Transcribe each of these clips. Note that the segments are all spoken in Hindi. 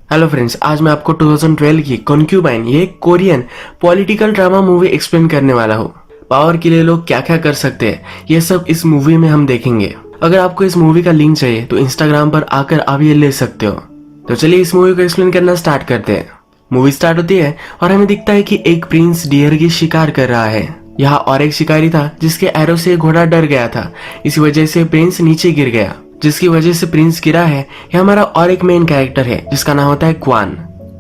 हेलो फ्रेंड्स, आज मैं आपको 2012 की कॉन्क्यूबाइन ये Korean political drama movie explain करने वाला हूँ। पावर के लिए लोग क्या क्या कर सकते हैं ये सब इस मूवी में हम देखेंगे। अगर आपको इस मूवी का लिंक चाहिए तो इंस्टाग्राम पर आकर आप ये ले सकते हो। तो चलिए इस मूवी को एक्सप्लेन करना स्टार्ट करते हैं। मूवी स्टार्ट होती है और हमें दिखता है कि एक प्रिंस डियर की शिकार कर रहा है। यहाँ और एक शिकारी था जिसके एरो से घोड़ा डर गया था। इसी वजह से प्रिंस नीचे गिर गया। जिसकी वजह से प्रिंस गिरा है ये हमारा और एक मेन कैरेक्टर है जिसका नाम होता है क्वान।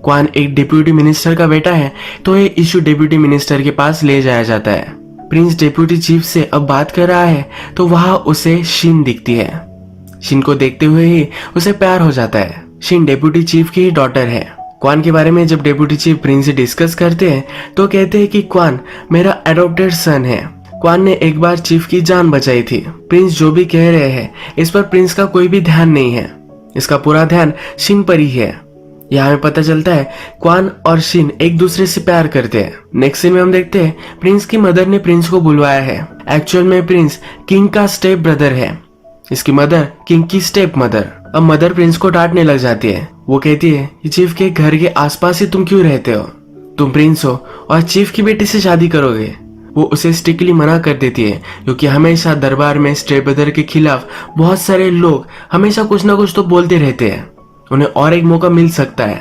क्वान एक डिप्यूटी मिनिस्टर का बेटा है, तो ये इशू डिप्यूटी मिनिस्टर के पास ले जाया जाता है। प्रिंस डिप्यूटी चीफ से अब बात कर रहा है तो वहां उसे शिन दिखती है। शिन को देखते हुए ही उसे प्यार हो जाता है। शिन डिप्यूटी चीफ की ही डॉटर है। क्वान के बारे में जब डिप्यूटी चीफ प्रिंस से डिस्कस करते हैं तो कहते हैं कि क्वान मेरा एडॉप्टेड सन है। क्वान ने एक बार चीफ की जान बचाई थी। प्रिंस जो भी कह रहे हैं इस पर प्रिंस का कोई भी ध्यान नहीं है। इसका पूरा ध्यान शिन पर ही है। यहाँ हमें पता चलता है क्वान और शिन एक दूसरे से प्यार करते हैं। नेक्स्ट सीन में हम देखते हैं प्रिंस की मदर ने प्रिंस को बुलवाया है। एक्चुअल में प्रिंस किंग का स्टेप ब्रदर है। इसकी मदर किंग की स्टेप मदर। अब मदर प्रिंस को डांटने लग जाती है। वो कहती है कि चीफ के घर के आसपास ही तुम क्यों रहते हो, तुम प्रिंस हो और चीफ की बेटी से शादी करोगे। वो उसे स्ट्रिक्टली मना कर देती है क्योंकि हमेशा दरबार में स्टेप ब्रदर के खिलाफ बहुत सारे लोग हमेशा कुछ ना कुछ तो बोलते रहते हैं। उन्हें और एक मौका मिल सकता है।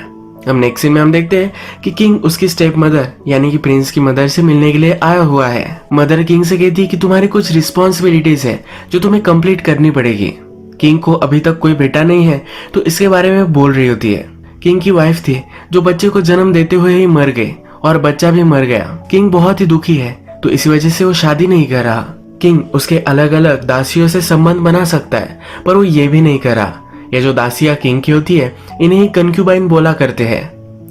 अब नेक्स्ट सीन में हम देखते हैं कि किंग उसकी स्टेप मदर यानी कि प्रिंस की मदर से मिलने के लिए आया हुआ है। मदर किंग से कहती है कि तुम्हारी कुछ रिस्पॉन्सिबिलिटीज है जो तुम्हें कंप्लीट करनी पड़ेगी। किंग को अभी तक कोई बेटा नहीं है तो इसके बारे में बोल रही होती है। किंग की वाइफ थी जो बच्चे को जन्म देते हुए ही मर गई और बच्चा भी मर गया। किंग बहुत ही दुखी है तो इसी वजह से वो शादी नहीं कर रहा। किंग उसके अलग अलग दासियों से संबंध बना सकता है पर वो ये भी नहीं कर रहा। ये जो दासियां किंग की होती है इन्हें ही कॉन्क्यूबाइन बोला करते हैं।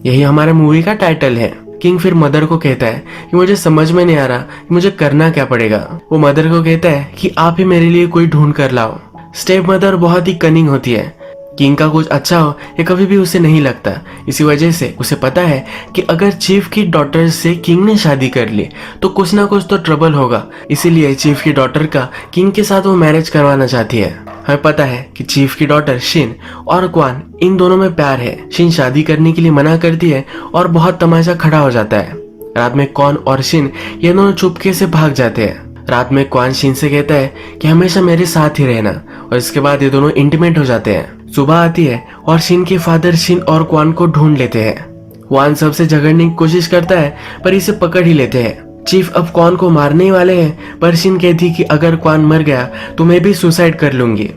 यही हमारे मूवी का टाइटल है। किंग फिर मदर को कहता है कि मुझे समझ में नहीं आ रहा कि मुझे करना क्या पड़ेगा। वो मदर को कहता है कि आप ही मेरे लिए कोई ढूंढ कर लाओ। स्टेप मदर बहुत ही कनिंग होती है। किंग का कुछ अच्छा हो ये कभी भी उसे नहीं लगता। इसी वजह से उसे पता है कि अगर चीफ की डॉटर से किंग ने शादी कर ली तो कुछ ना कुछ तो ट्रबल होगा। इसीलिए चीफ की डॉटर का किंग के साथ वो मैरिज करवाना चाहती है। हमें पता है कि चीफ की डॉटर शिन और क्वान इन दोनों में प्यार है। शिन शादी करने के लिए मना करती है और बहुत तमाशा खड़ा हो जाता है। रात में क्वान और शिन ये दोनों चुपके से भाग जाते हैं। रात में क्वान शिन से कहता है कि हमेशा मेरे साथ ही रहना और इसके बाद ये दोनों इंटीमेट हो जाते हैं। सुबह आती है और शिन के फादर शिन और क्वान को ढूंढ लेते हैं। क्वान सबसे झगड़ने की कोशिश करता है पर इसे पकड़ ही लेते हैं। चीफ अब क्वान को मारने ही वाले हैं पर शिन कहती कि अगर क्वान मर गया तो मैं भी सुसाइड कर लूंगी।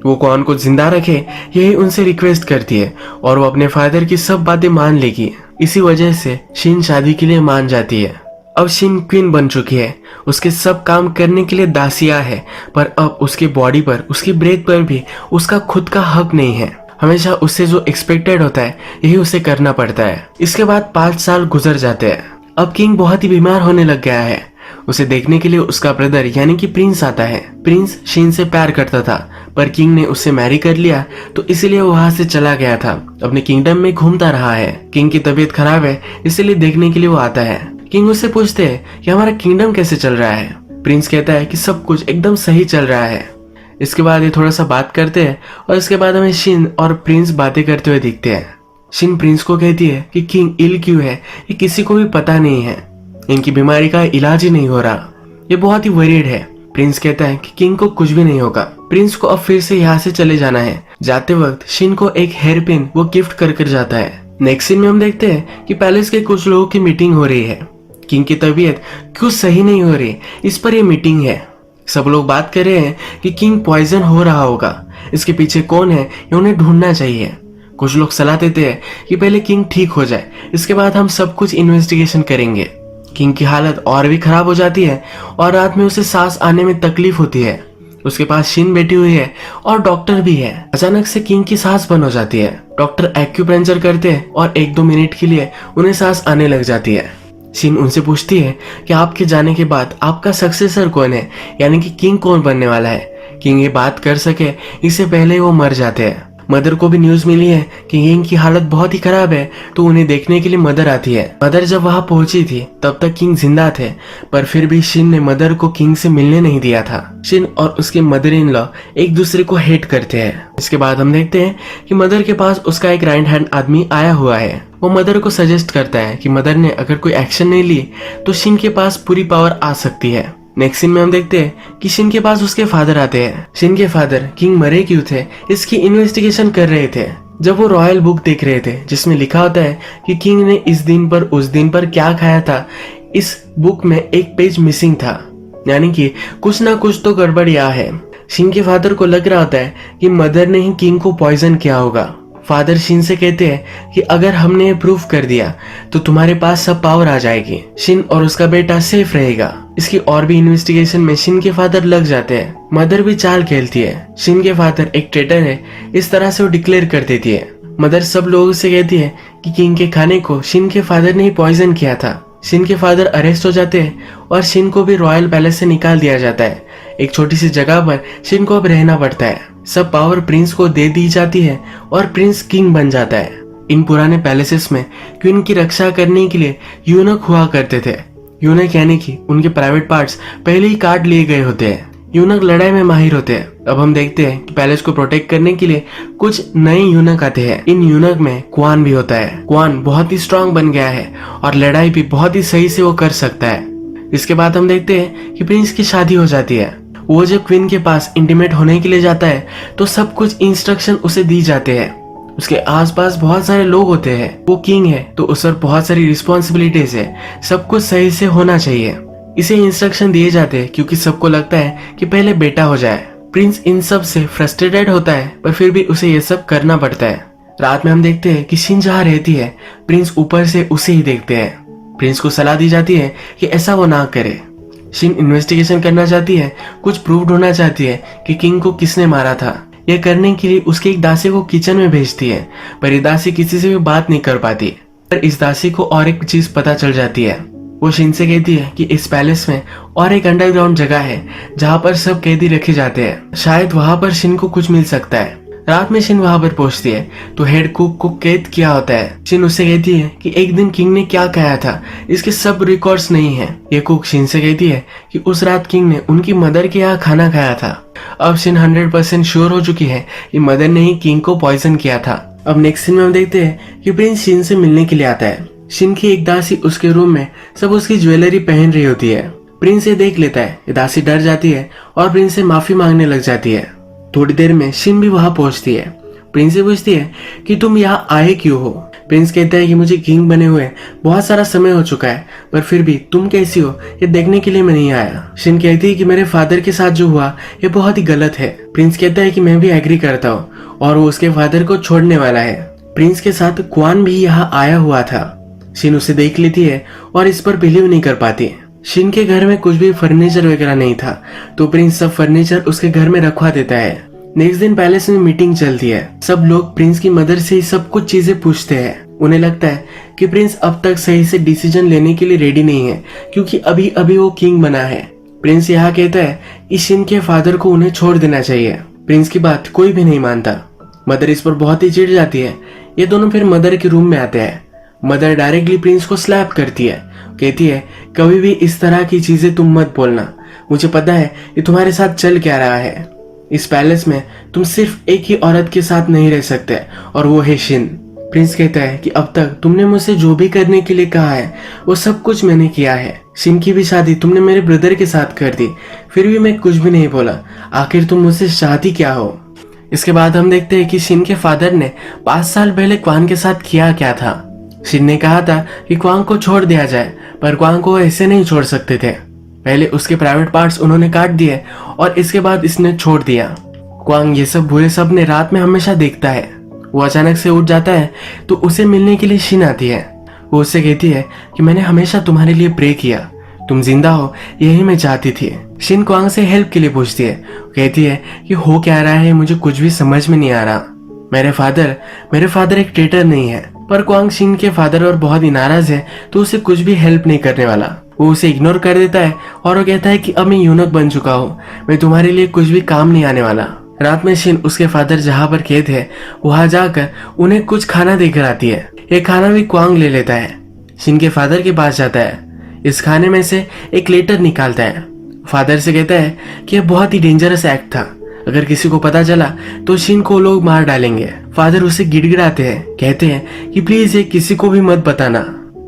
वो क्वान को जिंदा रखे यही उनसे रिक्वेस्ट करती है और वो अपने फादर की सब बातें मान लेगी। इसी वजह से शिन शादी के लिए मान जाती है। अब शिन क्वीन बन चुकी है। उसके सब काम करने के लिए दासिया है पर अब उसकी बॉडी पर उसकी ब्रेथ पर भी उसका खुद का हक नहीं है। हमेशा उससे जो एक्सपेक्टेड होता है यही उसे करना पड़ता है। इसके बाद 5 साल गुजर जाते हैं। अब किंग बहुत ही बीमार होने लग गया है। उसे देखने के लिए उसका ब्रदर यानी कि प्रिंस आता है। प्रिंस शिन से प्यार करता था पर किंग ने उससे मैरी कर लिया तो इसलिए वो वहां से चला गया था। अपने किंगडम में घूमता रहा है। किंग की तबीयत खराब है इसलिए देखने के लिए वो आता है। किंग उससे पूछते हैं कि हमारा किंगडम कैसे चल रहा है। प्रिंस कहता है कि सब कुछ एकदम सही चल रहा है। इसके बाद ये थोड़ा सा बात करते हैं और इसके बाद हमें शिन और प्रिंस बातें करते हुए दिखते हैं। शिन प्रिंस को कहती है कि किंग इल क्यों है ये किसी को भी पता नहीं है। इनकी बीमारी का इलाज ही नहीं हो रहा। ये बहुत ही वरीड है। प्रिंस कहता है कि किंग को कुछ भी नहीं होगा। प्रिंस को अब फिर से यहाँ से चले जाना है। जाते वक्त शिन को एक हेयर पिन वो गिफ्ट कर जाता है। नेक्स्ट सीन में हम देखते हैं कि पैलेस के कुछ लोगों की मीटिंग हो रही है। किंग की तबीयत क्यों सही नहीं हो रही इस पर ये मीटिंग है। सब लोग बात कर रहे हैं कि किंग पॉइजन हो रहा होगा। इसके पीछे कौन है ये उन्हें ढूंढना चाहिए। कुछ लोग सलाह देते हैं कि पहले किंग ठीक हो जाए इसके बाद हम सब कुछ इन्वेस्टिगेशन करेंगे। किंग की हालत और भी खराब हो जाती है और रात में उसे सांस आने में तकलीफ होती है। उसके पास शिन बैठी हुई है और डॉक्टर भी है। अचानक से किंग की सांस बंद हो जाती है। डॉक्टर एक्यूप्रेंचर करते हैं और 1-2 मिनट के लिए उन्हें सांस आने लग जाती है। शिन उनसे पूछती है कि आपके जाने के बाद आपका सक्सेसर कौन है यानी कि किंग कौन बनने वाला है। किंग ये बात कर सके इससे पहले वो मर जाते हैं। मदर को भी न्यूज मिली है कि किंग की हालत बहुत ही खराब है, तो उन्हें देखने के लिए मदर आती है। मदर जब वहां पहुंची थी तब तक किंग जिंदा थे, पर फिर भी शिन ने मदर को किंग से मिलने नहीं दिया था। शिन और उसके मदर इन लॉ एक दूसरे को हेट करते हैं। इसके बाद हम देखते हैं कि मदर के पास उसका एक राइट हैंड आदमी आया हुआ है। वो मदर को सजेस्ट करता है कि मदर ने अगर कोई एक्शन नहीं ली तो शिन के पास पूरी पावर आ सकती है। नेक्स्ट सीन में हम देखते हैं कि शिन के पास उसके फादर आते हैं। शिन के फादर किंग मरे क्यों थे इसकी इन्वेस्टिगेशन कर रहे थे। जब वो रॉयल बुक देख रहे थे जिसमें लिखा होता है कि किंग ने इस दिन पर उस दिन पर क्या खाया था, इस बुक में एक पेज मिसिंग था, यानी कि कुछ ना कुछ तो गड़बड़ यहाँ है। शिन के फादर को लग रहा होता है कि मदर ने ही किंग को पॉइजन किया होगा। फादर शिन से कहते हैं कि अगर हमने ये प्रूफ कर दिया तो तुम्हारे पास सब पावर आ जाएगी, शिन और उसका बेटा सेफ रहेगा। इसकी और भी इन्वेस्टिगेशन में शिन के फादर लग जाते हैं। मदर भी चाल खेलती है। शिन के फादर एक ट्रेटर है, इस तरह से वो डिक्लेयर कर देती है। मदर सब लोगों से कहती है कि किंग के खाने को शिन के फादर ने ही पॉइजन किया था। शिन के फादर अरेस्ट हो जाते हैं और शिन को भी रॉयल पैलेस से निकाल दिया जाता है। एक छोटी सी जगह पर शिन को अब रहना पड़ता है। सब पावर प्रिंस को दे दी जाती है और प्रिंस किंग बन जाता है। इन पुराने पैलेसेस में क्वीन की रक्षा करने के लिए यूनक हुआ करते थे। यूनक यानी कि उनके प्राइवेट पार्ट्स पहले ही काट लिए गए होते हैं। यूनक लड़ाई में माहिर होते हैं। अब हम देखते हैं कि पैलेस को प्रोटेक्ट करने के लिए कुछ नए यूनक आते हैं। इन यूनक में क्वान भी होता है। क्वान बहुत ही स्ट्रांग बन गया है और लड़ाई भी बहुत ही सही से वो कर सकता है। इसके बाद हम देखते हैं कि प्रिंस की शादी हो जाती है। वो जब क्वीन के पास इंटीमेट होने के लिए जाता है तो सब कुछ इंस्ट्रक्शन उसे दी जाते हैं। उसके आसपास बहुत सारे लोग होते हैं। वो किंग है तो उस पर बहुत सारी रिस्पॉन्सिबिलिटीज है, सब कुछ सही से होना चाहिए। इसे इंस्ट्रक्शन दिए जाते हैं क्योंकि सबको लगता है कि पहले बेटा हो जाए। प्रिंस इन सब से फ्रस्ट्रेटेड होता है पर फिर भी उसे ये सब करना पड़ता है। रात में हम देखते हैं कि शिन जहाँ रहती है प्रिंस ऊपर से उसे ही देखते हैं। प्रिंस को सलाह दी जाती है कि ऐसा वो ना करे। शिन इन्वेस्टिगेशन करना चाहती है, कुछ प्रूव ढूंढना चाहती है कि किंग को किसने मारा था। यह करने के लिए उसके एक दासी को किचन में भेजती है, पर ये दासी किसी से भी बात नहीं कर पाती। पर इस दासी को और एक चीज पता चल जाती है। वो शिन से कहती है कि इस पैलेस में और एक अंडरग्राउंड जगह है जहाँ पर सब कैदी रखे जाते हैं, शायद वहां पर शिन को कुछ मिल सकता है। रात में शिन वहां पर पहुंचती है तो हेड कुक को कैद किया होता है। शिन उससे कहती है कि एक दिन किंग ने क्या खाया था इसके सब रिकॉर्ड्स नहीं है। ये कुक शिन से कहती है कि उस रात किंग ने उनकी मदर के यहाँ खाना खाया था। अब शिन 100% श्योर हो चुकी है कि मदर ने ही किंग को पॉइजन किया था। अब नेक्स्ट सीन में हम देखते हैं कि प्रिंस शिन से मिलने के लिए आता है। शिन की एक दासी उसके रूम में सब उसकी ज्वेलरी पहन रही होती है। प्रिंस ये देख लेता है। ये दासी डर जाती है और प्रिंस से माफी मांगने लग जाती है। थोड़ी देर में शिन भी वहां पहुंचती है। प्रिंस से पूछती है कि तुम यहाँ आए क्यों हो। प्रिंस कहता है कि मुझे किंग बने हुए बहुत सारा समय हो चुका है, पर फिर भी तुम कैसी हो ये देखने के लिए मैं नहीं आया। शिन कहती है कि मेरे फादर के साथ जो हुआ ये बहुत ही गलत है। प्रिंस कहता है कि मैं भी एग्री करता हूँ और वो उसके फादर को छोड़ने वाला है। प्रिंस के साथ क्वान भी यहाँ आया हुआ था। शिन उसे देख लेती है और इस पर बिलीव नहीं कर पाती। शिन के घर में कुछ भी फर्नीचर वगैरह नहीं था तो प्रिंस सब फर्नीचर उसके घर में रखवा देता है। नेक्स्ट दिन पैलेस में मीटिंग चलती है। सब लोग प्रिंस की मदर से ही सब कुछ चीजें पूछते हैं। उन्हें लगता है कि प्रिंस अब तक सही से डिसीजन लेने के लिए रेडी नहीं है क्योंकि अभी अभी वो किंग बना है। प्रिंस यहाँ कहता है कि शिन के फादर को उन्हें छोड़ देना चाहिए। प्रिंस की बात कोई भी नहीं मानता। मदर इस पर बहुत ही चिढ़ जाती है। ये दोनों फिर मदर के रूम में आते हैं। मदर डायरेक्टली प्रिंस को स्लैप करती है, कहती है कभी भी इस तरह की चीजें तुम मत बोलना। मुझे पता है कि तुम्हारे साथ चल क्या रहा है। इस पैलेस में तुम सिर्फ एक ही औरत के साथ नहीं रह सकते और वो है शिन। प्रिंस कहता है कि अब तक तुमने मुझसे जो भी करने के लिए कहा है वो सब कुछ मैंने किया है। शिन की भी शादी तुमने मेरे ब्रदर के साथ कर दी, फिर भी मैं कुछ भी नहीं बोला। आखिर तुम मुझसे चाहती क्या हो। इसके बाद हम देखते हैं कि शिन के फादर ने 5 साल पहले क्वान के साथ किया क्या था। शिन ने कहा था कि क्वांग को छोड़ दिया जाए, पर क्वांग को ऐसे नहीं छोड़ सकते थे। पहले उसके प्राइवेट पार्ट्स उन्होंने काट दिए और इसके बाद इसने छोड़ दिया। क्वांग ये सब बुरे सपने रात में हमेशा देखता है। वो अचानक से उठ जाता है तो उसे मिलने के लिए शिन आती है। वो उससे कहती है कि मैंने हमेशा तुम्हारे लिए प्रे किया, तुम जिंदा हो यही मैं चाहती थी। शिन क्वांग से हेल्प के लिए पूछती है। कहती है कि हो क्या रहा है मुझे कुछ भी समझ में नहीं आ रहा। मेरे फादर एक ट्रेटर नहीं है। पर क्वांग शिन के फादर और बहुत ही नाराज है तो उसे कुछ भी हेल्प नहीं करने वाला। वो उसे इग्नोर कर देता है और वो कहता है कि अब मैं यूनक बन चुका हूँ, मैं तुम्हारे लिए कुछ भी काम नहीं आने वाला। रात में शिन उसके फादर जहाँ पर कैद है वहां जाकर उन्हें कुछ खाना देकर आती है। ये खाना भी क्वांग ले लेता है। शिन के फादर के पास जाता है। इस खाने में से एक लेटर निकालता है। फादर से कहता है कि यह बहुत ही डेंजरस एक्ट था, अगर किसी को पता चला तो शिन को लोग मार डालेंगे। फादर उसे गिड़गिड़ाते हैं, कहते हैं कि प्लीज ये किसी को भी मत बताना।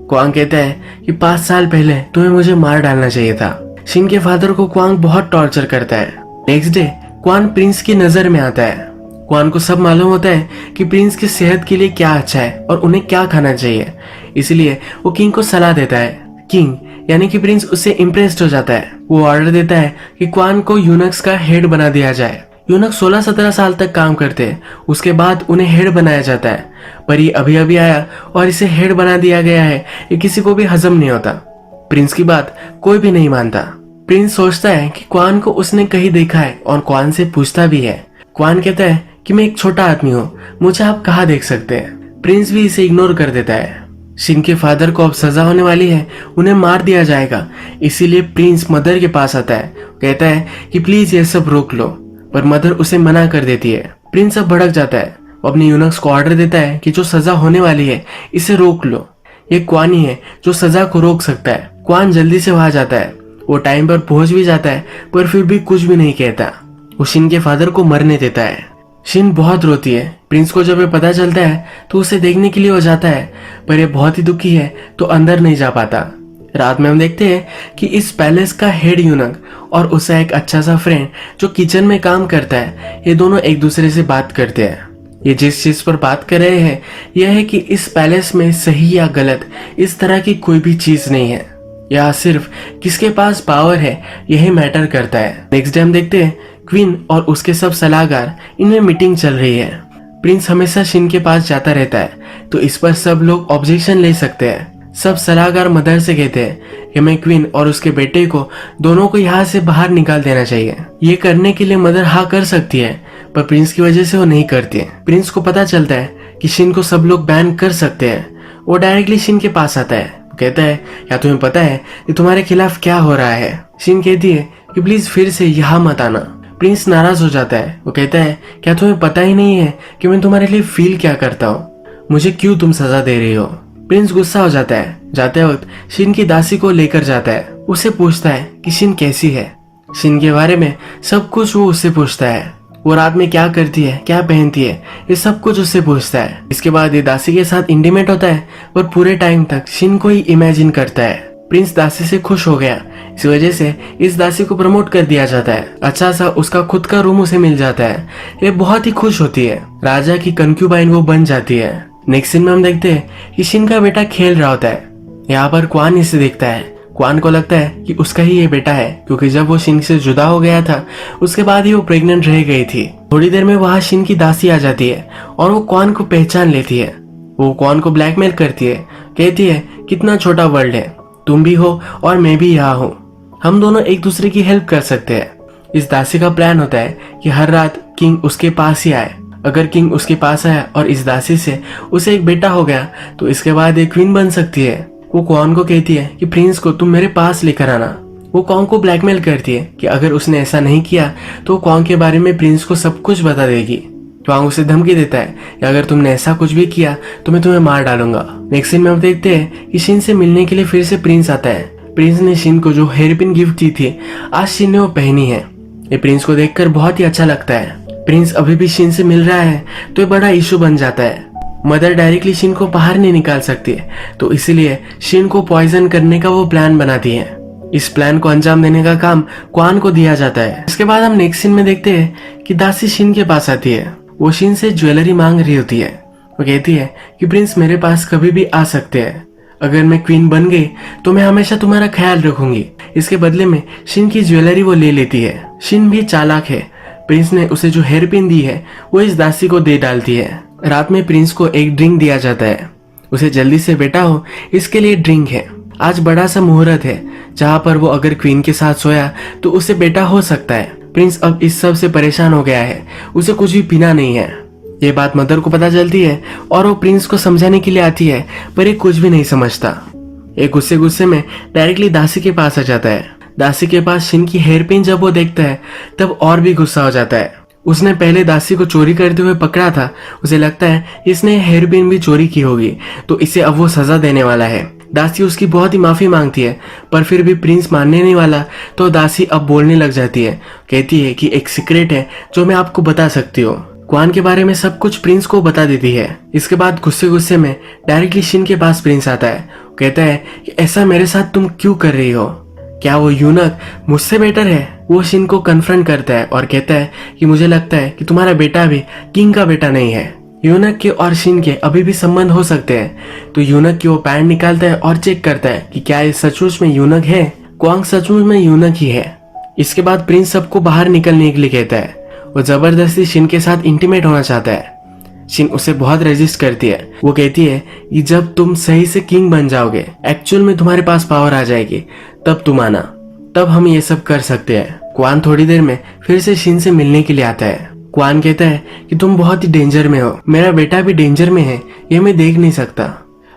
क्वांग कहता है कि 5 साल पहले तुम्हें मुझे मार डालना चाहिए था। शिन के फादर को क्वांग बहुत टॉर्चर करता है। नेक्स्ट डे क्वान प्रिंस की नजर में आता है। क्वान को सब मालूम होता है कि प्रिंस की सेहत के लिए क्या अच्छा है और उन्हें क्या खाना चाहिए, इसलिए वो किंग को सलाह देता है। किंग यानी कि प्रिंस उससे इम्प्रेस्ड हो जाता है। वो ऑर्डर देता है कि क्वान को यूनक्स का हेड बना दिया जाए। यूनक 16-17 साल तक काम करते हैं, उसके बाद उन्हें हेड बनाया जाता है। पर ये अभी अभी आया और इसे हेड बना दिया गया है, ये किसी को भी हजम नहीं होता। प्रिंस की बात कोई भी नहीं मानता। प्रिंस सोचता है कि क्वान को उसने कहीं देखा है और क्वान से पूछता भी है। क्वान कहता है कि मैं एक छोटा आदमी हूँ, मुझे आप कहाँ देख सकते हैं। प्रिंस भी इसे इग्नोर कर देता है। शिन के फादर को अब सजा होने वाली है, उन्हें मार दिया जाएगा, इसीलिए प्रिंस मदर के पास आता है। कहता है कि प्लीज ये सब रोक लो, पर मदर उसे मना कर देती है। प्रिंस अब भड़क जाता है। वो अपने यूनक्स को ऑर्डर देता है कि जो सजा होने वाली है इसे रोक लो। ये क्वान ही है जो सजा को रोक सकता है। क्वान जल्दी से वहां जाता है। वो टाइम पर पहुंच भी जाता है, पर फिर भी कुछ भी नहीं कहता। वो शिन के फादर को मरने देता है। शिन बहुत रोती है। प्रिंस को जब ये पता चलता है तो उसे देखने के लिए वो जाता है, पर ये बहुत ही दुखी है तो अंदर नहीं जा पाता। रात में हम देखते हैं कि इस पैलेस का हेड यूनक और उसका एक अच्छा सा फ्रेंड जो किचन में काम करता है, ये दोनों एक दूसरे से बात करते हैं। ये जिस चीज पर बात कर रहे हैं यह है कि इस पैलेस में सही या गलत इस तरह की कोई भी चीज नहीं है, या सिर्फ किसके पास पावर है यही मैटर करता है। नेक्स्ट डे हम देखते हैं क्वीन और उसके सब सलाहकार, इनमें मीटिंग चल रही है। प्रिंस हमेशा शिन के पास जाता रहता है, तो इस पर सब लोग ऑब्जेक्शन ले सकते हैं। सब सलाहकार मदर से कहते हैं कि मैं क्वीन और उसके बेटे को दोनों को यहाँ से बाहर निकाल देना चाहिए। ये करने के लिए मदर हाँ कर सकती है, पर प्रिंस की वजह से वो नहीं करती है। प्रिंस को पता चलता है कि शिन को सब लोग बैन कर सकते हैं। वो डायरेक्टली शिन के पास आता है, कहता है क्या तुम्हें पता है कि तुम्हारे खिलाफ क्या हो रहा है। शिन कहती है कि प्लीज फिर से यहाँ मत आना। प्रिंस नाराज हो जाता है। वो कहता है क्या तुम्हें पता ही नहीं है कि मैं तुम्हारे लिए फील क्या करता हूँ, मुझे क्यों तुम सजा दे रही हो। प्रिंस गुस्सा हो जाता है। जाते वक्त शिन की दासी को लेकर जाता है। उससे पूछता है कि शिन कैसी है। शिन के बारे में सब कुछ वो उससे पूछता है। वो रात में क्या करती है, क्या पहनती है, ये सब कुछ उससे पूछता है। इसके बाद ये दासी के साथ इंटीमेट होता है, पर पूरे टाइम तक शिन को ही इमेजिन करता है। प्रिंस दासी से खुश हो गया, इस वजह से इस दासी को प्रमोट कर दिया जाता है। अच्छा सा उसका खुद का रूम उसे मिल जाता है। ये बहुत ही खुश होती है। राजा की कंक्यूबाइन वो बन जाती है। नेक्स्ट सीन में हम देखते हैं कि शिन का बेटा खेल रहा होता है। यहाँ पर क्वान इसे देखता है। क्वान को लगता है कि उसका ही ये बेटा है, क्योंकि जब वो शिन से जुदा हो गया था उसके बाद ही वो प्रेग्नेंट रह गई थी। थोड़ी देर में वहाँ शिन की दासी आ जाती है और वो क्वान को पहचान लेती है। वो क्वान को ब्लैकमेल करती है, कहती है कितना छोटा वर्ल्ड है, तुम भी हो और मैं भी यहाँ हूँ, हम दोनों एक दूसरे की हेल्प कर सकते हैं। इस दासी का प्लान होता है कि हर रात किंग उसके पास ही आए। अगर किंग उसके पास आया और इस दासी से उसे एक बेटा हो गया तो इसके बाद एक क्वीन बन सकती है। वो क्वान को कहती है कि प्रिंस को तुम मेरे पास लेकर आना। वो क्वान को ब्लैकमेल करती है कि अगर उसने ऐसा नहीं किया तो क्वान के बारे में प्रिंस को सब कुछ बता देगी। क्वान उसे धमकी देता है कि अगर तुमने ऐसा कुछ भी किया तो मैं तुम्हें मार डालूंगा। नेक्स्ट सीन में हम देखते हैं कि शिन से मिलने के लिए फिर से प्रिंस आता है। प्रिंस ने शिन को जो हेयरपिन गिफ्ट दी थी आज शिन ने वो पहनी है। ये प्रिंस को देखकर बहुत ही अच्छा लगता है। प्रिंस अभी भी शिन से मिल रहा है तो ये बड़ा इशू बन जाता है। मदर डायरेक्टली शिन को बाहर नहीं निकाल सकती है, तो इसीलिए शिन को पॉइजन करने का वो प्लान बनाती है। इस प्लान को अंजाम देने का काम क्वान को दिया जाता है। इसके बाद हम नेक्स्ट सीन में देखते हैं कि दासी शिन के पास आती है। वो शिन से ज्वेलरी मांग रही होती है। वो कहती है कि प्रिंस मेरे पास कभी भी आ सकते हैं, अगर मैं क्वीन बन गई तो मैं हमेशा तुम्हारा ख्याल रखूंगी। इसके बदले में शिन की ज्वेलरी वो ले लेती है। शिन भी चालाक है। प्रिंस ने उसे जो हेयरपिन दी है वो इस दासी को दे डालती है। रात में प्रिंस को एक ड्रिंक दिया जाता है। उसे जल्दी से बेटा हो इसके लिए ड्रिंक है। आज बड़ा सा मुहूर्त है जहाँ पर वो अगर क्वीन के साथ सोया तो उसे बेटा हो सकता है। प्रिंस अब इस सब से परेशान हो गया है, उसे कुछ भी पीना नहीं है। ये बात मदर को पता चलती है और वो प्रिंस को समझाने के लिए आती है, पर ये कुछ भी नहीं समझता। एक गुस्से में डायरेक्टली दासी के पास आ जाता है। दासी के पास शिन की हेयरपिन जब वो देखता है तब और भी गुस्सा हो जाता है। उसने पहले दासी को चोरी करते हुए पकड़ा था। उसे लगता है इसने हेयरपिन भी चोरी की होगी, तो इसे अब वो सजा देने वाला है। दासी उसकी बहुत ही माफी मांगती है, पर फिर भी प्रिंस मानने नहीं वाला। तो दासी अब बोलने लग जाती है, कहती है कि एक सीक्रेट है जो मैं आपको बता सकती हूँ। क्वान के बारे में सब कुछ प्रिंस को बता देती है। इसके बाद गुस्से गुस्से में डायरेक्टली शिन के पास प्रिंस आता है। कहता है कि ऐसा मेरे साथ तुम क्यों कर रही हो, क्या वो यूनक मुझसे बेटर है? वो शिन को कन्फ्रंट करता है और कहता है कि मुझे लगता है कि तुम्हारा बेटा भी किंग का बेटा नहीं है। यूनक के और शिन के अभी भी संबंध हो सकते हैं। तो यूनक की वो पैंट निकालता है और चेक करता है कि क्या ये सचमुच में यूनक है। क्वांग सचमुच में यूनक ही है। इसके बाद प्रिंस सबको बाहर निकलने के लिए कहता है। वो जबरदस्ती शिन के साथ इंटीमेट होना चाहता है। शिन उसे बहुत रेजिस्ट करती है। वो कहती है कि जब तुम सही से किंग बन जाओगे, एक्चुअल में तुम्हारे पास पावर आ जाएगी, तब तुम आना, तब हम ये सब कर सकते हैं। क्वान थोड़ी देर में फिर से शिन से मिलने के लिए आता है। क्वान कहता है कि तुम बहुत ही डेंजर में हो, मेरा बेटा भी डेंजर में है, ये मैं देख नहीं सकता,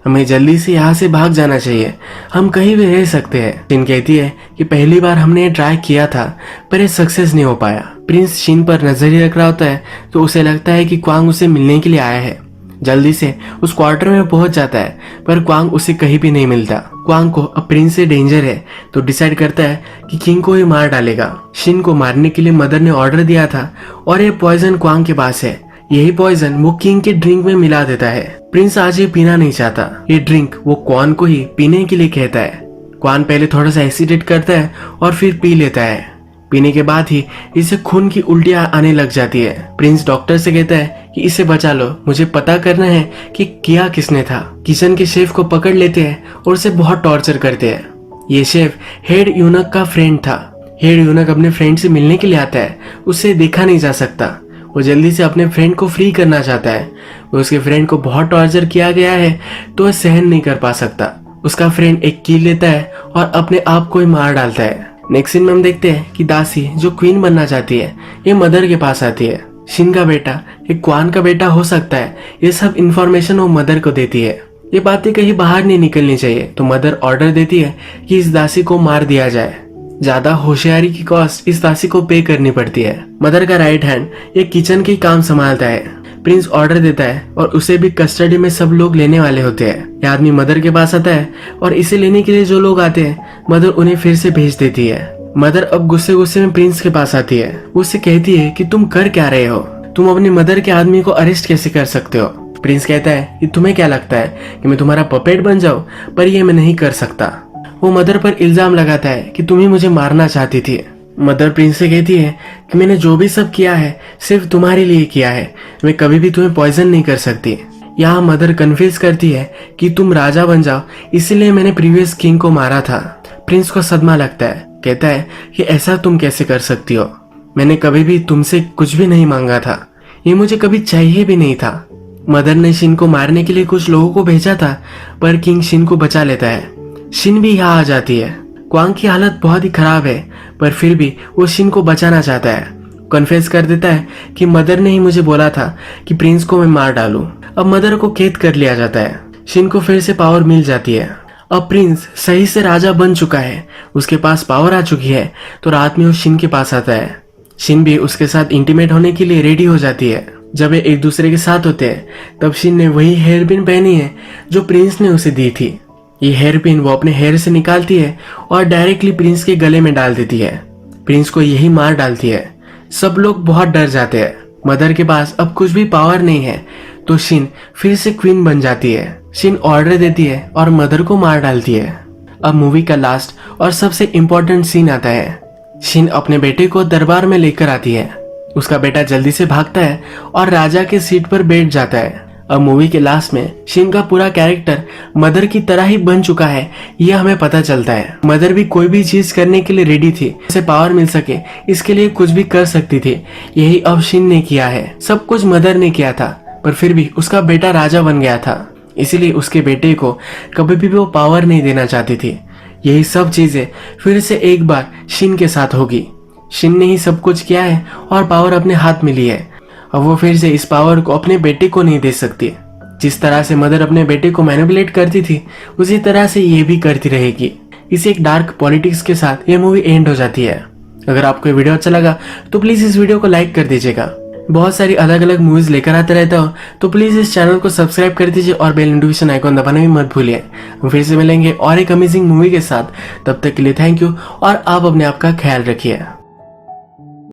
हमें जल्दी से यहाँ से भाग जाना चाहिए, हम कहीं भी रह सकते हैं। शिन कहती है कि पहली बार हमने ये ट्राई किया था पर ये सक्सेस नहीं हो पाया। प्रिंस शिन पर नजर ही रख रहा होता है, तो उसे लगता है कि क्वांग उसे मिलने के लिए आया है। जल्दी से उस क्वार्टर में पहुंच जाता है, पर क्वांग उसे कहीं भी नहीं मिलता। क्वांग को अब प्रिंस से डेंजर है, तो डिसाइड करता है कि किंग को ही मार डालेगा। शिन को मारने के लिए मदर ने ऑर्डर दिया था और ये पॉइजन क्वांग के पास है। यही पॉइजन वो किंग के ड्रिंक में मिला देता है। प्रिंस आज ये पीना नहीं चाहता। ये ड्रिंक वो क्वान को ही पीने के लिए कहता है। क्वान पहले थोड़ा सा हेसिटेट करता है और फिर पी लेता है। पीने के बाद ही इसे खून की उल्टियां आने लग जाती है। प्रिंस डॉक्टर से कहता है कि इसे बचा लो, मुझे पता करना है कि किया किसने था। किचन के शेफ को पकड़ लेते हैं और उसे बहुत टॉर्चर करते हैं। ये शेफ हेड यूनक का फ्रेंड था। हेड यूनक अपने फ्रेंड से मिलने के लिए आता है, उसे देखा नहीं जा सकता। वो जल्दी से अपने फ्रेंड को फ्री करना चाहता है। उसके फ्रेंड को बहुत टॉर्चर किया गया है, तो वह सहन नहीं कर पा सकता। उसका फ्रेंड एक कील लेता है और अपने आप को ही मार डालता है। नेक्स्ट सीन में हम देखते हैं कि दासी जो क्वीन बनना चाहती है, ये मदर के पास आती है। शिन का बेटा एक क्वान का बेटा हो सकता है, ये सब इंफॉर्मेशन वो मदर को देती है। ये बातें कहीं बाहर नहीं निकलनी चाहिए, तो मदर ऑर्डर देती है कि इस दासी को मार दिया जाए। ज्यादा होशियारी की कॉस्ट इस दासी को पे करनी पड़ती है। मदर का राइट हैंड ये किचन के काम संभालता है। प्रिंस ऑर्डर देता है और उसे भी कस्टडी में सब लोग लेने वाले होते हैं। यह आदमी मदर के पास आता है और इसे लेने के लिए जो लोग आते हैं, मदर उन्हें फिर से भेज देती है। मदर अब गुस्से गुस्से में प्रिंस के पास आती है। उससे कहती है कि तुम कर क्या रहे हो, तुम अपनी मदर के आदमी को अरेस्ट कैसे कर सकते हो। प्रिंस कहता है कि तुम्हें क्या लगता है कि मैं तुम्हारा पपेट बन जाऊं, पर ये मैं नहीं कर सकता। वो मदर पर इल्जाम लगाता है कि तुम ही मुझे मारना चाहती थी। मदर प्रिंस से कहती है कि मैंने जो भी सब किया है सिर्फ तुम्हारे लिए किया है, मैं कभी भी तुम्हें पॉइजन नहीं कर सकती। यहाँ मदर कन्फ्यूज करती है कि तुम राजा बन जाओ, इसलिए मैंने प्रीवियस किंग को मारा था। प्रिंस को सदमा लगता है, कहता है कि ऐसा तुम कैसे कर सकती हो, मैंने कभी भी तुमसे कुछ भी नहीं मांगा था, ये मुझे कभी चाहिए भी नहीं था। मदर ने शिन को मारने के लिए कुछ लोगों को भेजा था, पर किंग शिन को बचा लेता है। शिन भी यहाँ आ जाती है। क्वांग की हालत बहुत ही खराब है, पर फिर भी वो शिन को बचाना चाहता है। कन्फेस कर देता है कि मदर ने ही मुझे बोला था कि प्रिंस को मैं मार डालूं। अब मदर को कैद कर लिया जाता है। शिन को फिर से पावर मिल जाती है। अब प्रिंस सही से राजा बन चुका है, उसके पास पावर आ चुकी है, तो रात में वो शिन के पास आता है। शिन भी उसके साथ इंटीमेट होने के लिए रेडी हो जाती है। जब वे एक दूसरे के साथ होते हैं, तब शिन ने वही हेयर पिन पहनी है जो प्रिंस ने उसे दी थी। ये हेयर पिन वो अपने हेयर से निकालती है और डायरेक्टली प्रिंस के गले में डाल देती है। प्रिंस को यही मार डालती है। सब लोग बहुत डर जाते हैं। मदर के पास अब कुछ भी पावर नहीं है, तो शिन फिर से क्वीन बन जाती है। शिन ऑर्डर देती है और मदर को मार डालती है। अब मूवी का लास्ट और सबसे इम्पोर्टेंट सीन आता है। शिन अपने बेटे को दरबार में लेकर आती है। उसका बेटा जल्दी से भागता है और राजा के सीट पर बैठ जाता है। अब मूवी के लास्ट में शिन का पूरा कैरेक्टर मदर की तरह ही बन चुका है, यह हमें पता चलता है। मदर भी कोई भी चीज करने के लिए रेडी थी, उसे पावर मिल सके इसके लिए कुछ भी कर सकती थी। यही अब शिन ने किया है। सब कुछ मदर ने किया था, पर फिर भी उसका बेटा राजा बन गया था, इसीलिए उसके बेटे को कभी भी वो पावर नहीं देना चाहती थी। यही सब चीजें फिर से एक बार शिन के साथ होगी। शिन ने ही सब कुछ किया है और पावर अपने हाथ में ली है। अब वो फिर से इस पावर को अपने बेटे को नहीं दे सकती। जिस तरह से मदर अपने बेटे को मैनिपुलेट करती थी, उसी तरह से ये भी करती रहेगी। इस एक डार्क पॉलिटिक्स के साथ ये मूवी एंड हो जाती है। अगर आपको ये वीडियो अच्छा लगा तो प्लीज इस वीडियो को लाइक कर दीजिएगा। बहुत सारी अलग अलग मूवीज लेकर आते रहता हूँ, तो प्लीज इस चैनल को सब्सक्राइब कर दीजिए और बेल नोटिफिकेशन आइकॉन दबाना भी मत भूलिए। हम फिर से मिलेंगे और एक अमेजिंग मूवी के साथ। तब तक के लिए थैंक यू और आप अपने आप का ख्याल रखिए।